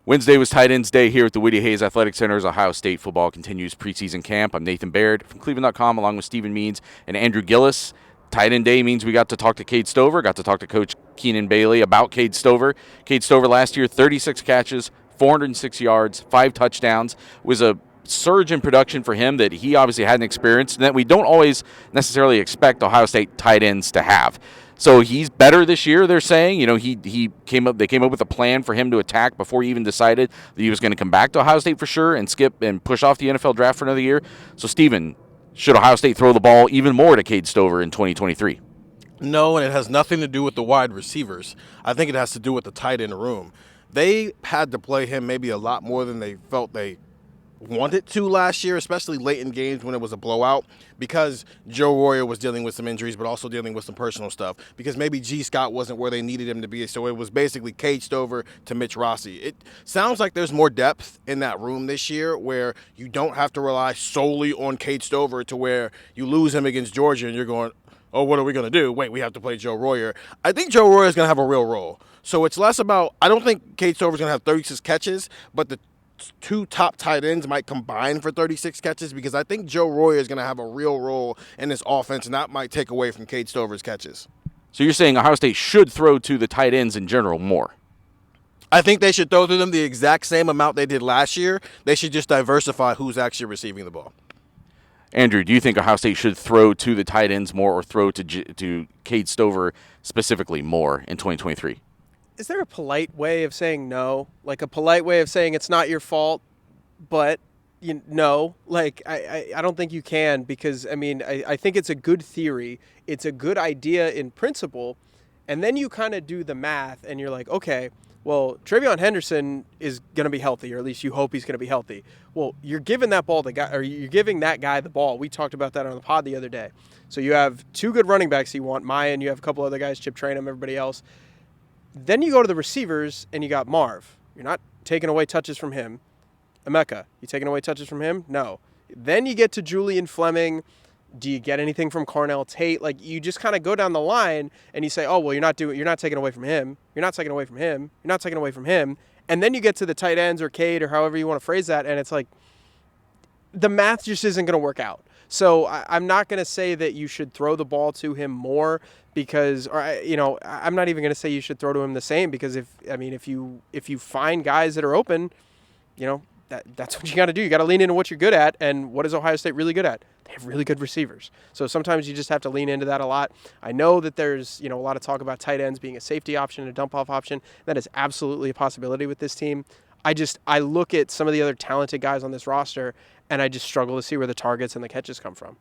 Wednesday was tight ends day here at the Whitty Hayes Athletic Center as Ohio State football continues preseason camp. I'm Nathan Baird from cleveland.com along with Stephen Means and Andrew Gillis. Tight end day means we got to talk to Cade Stover, got to talk to Coach Keenan Bailey about Cade Stover. Cade Stover last year, 36 catches, 406 yards, 5 touchdowns. Was a surge in production for him that he obviously hadn't experienced and that we don't always necessarily expect Ohio State tight ends to have. So he's better this year, they're saying. You know, they came up with a plan for him to attack before he even decided that he was going to come back to Ohio State for sure and skip and push off the NFL draft for another year. So, Steven, should Ohio State throw the ball even more to Cade Stover in 2023? No, and it has nothing to do with the wide receivers. I think it has to do with the tight end room. They had to play him maybe a lot more than they felt they wanted to last year, especially late in games when it was a blowout, because Joe Royer was dealing with some injuries but also dealing with some personal stuff, because maybe G. Scott wasn't where they needed him to be. So it was basically Cade Stover to Mitch Rossi. It sounds like there's more depth in that room this year where you don't have to rely solely on Cade Stover to where you lose him against Georgia and you're going, oh, what are we going to do? Wait, we have to play Joe Royer. I think Joe Royer is going to have a real role. So it's less about, I don't think Cade Stover is going to have 36 catches, but the two top tight ends might combine for 36 catches, because I think Joe Royer is going to have a real role in this offense, and that might take away from Cade Stover's catches. So you're saying Ohio State should throw to the tight ends in general more? I think they should throw to them the exact same amount they did last year. They should just diversify who's actually receiving the ball. Andrew, do you think Ohio State should throw to the tight ends more or throw to Cade Stover specifically more in 2023? Is there a polite way of saying no? Like a polite way of saying it's not your fault, but no? Like, I don't think you can, because, I mean, I think it's a good theory. It's a good idea in principle. And then you kind of do the math and you're like, okay, well, TreVeyon Henderson is going to be healthy, or at least you hope he's going to be healthy. Well, you're giving that ball you're giving that guy the ball. We talked about that on the pod the other day. So you have 2 good running backs you want, Maya, and you have a couple other guys, Chip Trainum, everybody else. Then you go to the receivers, and you got Marv. You're not taking away touches from him. Emeka, you taking away touches from him? No. Then you get to Julian Fleming. Do you get anything from Carnell Tate? Like, you just kind of go down the line, and you say, oh, well, you're not taking away from him. You're not taking away from him. You're not taking away from him. And then you get to the tight ends or Cade or however you want to phrase that, and it's like the math just isn't going to work out. So I'm not going to say that you should throw the ball to him more, because, or I'm not even going to say you should throw to him the same, because if you find guys that are open, that's what you got to do. You got to lean into what you're good at. And what is Ohio State really good at? They have really good receivers. So sometimes you just have to lean into that a lot. I know that there's a lot of talk about tight ends being a safety option and a dump off option. That is absolutely a possibility with this team. I look at some of the other talented guys on this roster, and I just struggle to see where the targets and the catches come from.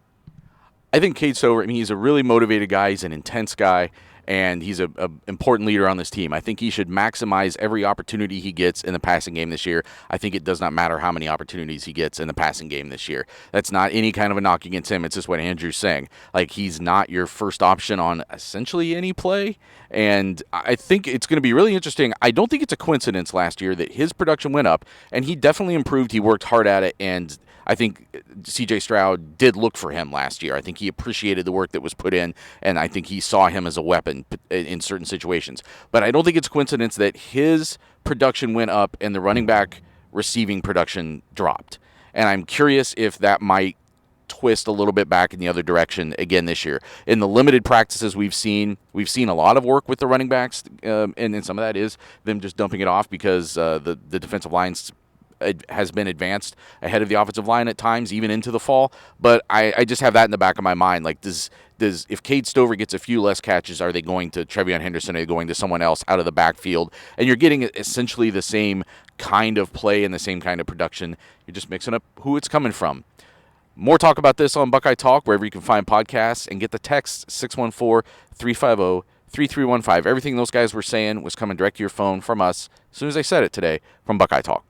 I think Cade Stover, he's a really motivated guy. He's an intense guy, and he's an important leader on this team. I think he should maximize every opportunity he gets in the passing game this year. I think it does not matter how many opportunities he gets in the passing game this year. That's not any kind of a knock against him. It's just what Andrew's saying. Like, he's not your first option on essentially any play, and I think it's going to be really interesting. I don't think it's a coincidence last year that his production went up, and he definitely improved. He worked hard at it, and I think C.J. Stroud did look for him last year. I think he appreciated the work that was put in, and I think he saw him as a weapon in certain situations. But I don't think it's a coincidence that his production went up and the running back receiving production dropped. And I'm curious if that might twist a little bit back in the other direction again this year. In the limited practices we've seen a lot of work with the running backs, and some of that is them just dumping it off because the defensive line's has been advanced ahead of the offensive line at times, even into the fall. But I just have that in the back of my mind. Like, if Cade Stover gets a few less catches, are they going to TreVeyon Henderson? Are they going to someone else out of the backfield? And you're getting essentially the same kind of play and the same kind of production. You're just mixing up who it's coming from. More talk about this on Buckeye Talk, wherever you can find podcasts, and get the text 614-350-3315. Everything those guys were saying was coming direct to your phone from us as soon as I said it today from Buckeye Talk.